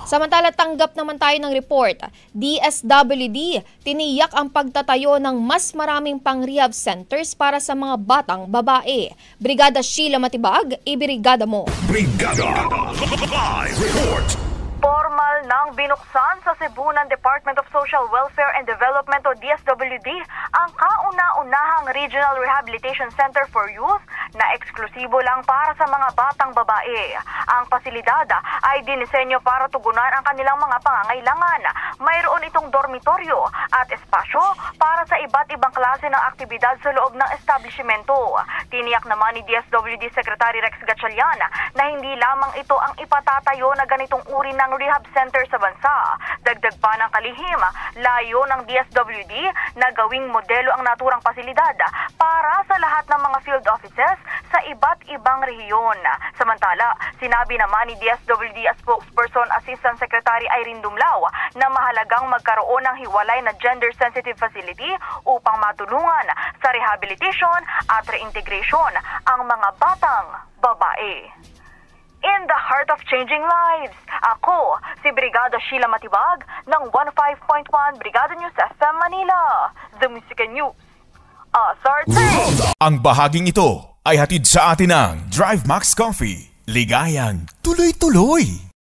Samantala, tanggap naman tayo ng report. DSWD, tiniyak ang pagtatayo ng mas maraming pang-rehab centers para sa mga batang babae. Brigada Sheila Matibag, ibrigada mo. Brigada Live Report. Formal nang binuksan sa Cebu ng Department of Social Welfare and Development o DSWD ang kauna-unahang Regional Rehabilitation Center for Youth na eksklusibo lang para sa mga batang babae. Ang pasilidad ay dinisenyo para tugunan ang kanilang mga pangangailangan. Mayroon itong dormitoryo at espasyo para sa iba't ibang klase ng aktibidad sa loob ng establishmento. Tiniyak naman ni DSWD Secretary Rex Gatchalian na hindi lamang ito ang ipatatayo na ganitong uri ng rehab center sa bansa. Dagdag pa ng kalihim, layo ng DSWD na gawing modelo ang naturang pasilidad para sa lahat ng mga field offices sa iba't ibang rehiyon. Samantala, sinabi naman ni DSWD spokesperson Assistant Secretary Irene Dumlao na mahalagang magkaroon ng hiwalay na gender-sensitive facility upang matulungan sa rehabilitation at reintegration ang mga batang babae. In the heart of changing lives, ako si Brigada Sheila Matibag ng 15.1 Brigada News FM Manila, The Music and News Authority. Ang bahaging ito ay hatid sa atin ng Drive Max Coffee. Ligayang tuloy-tuloy.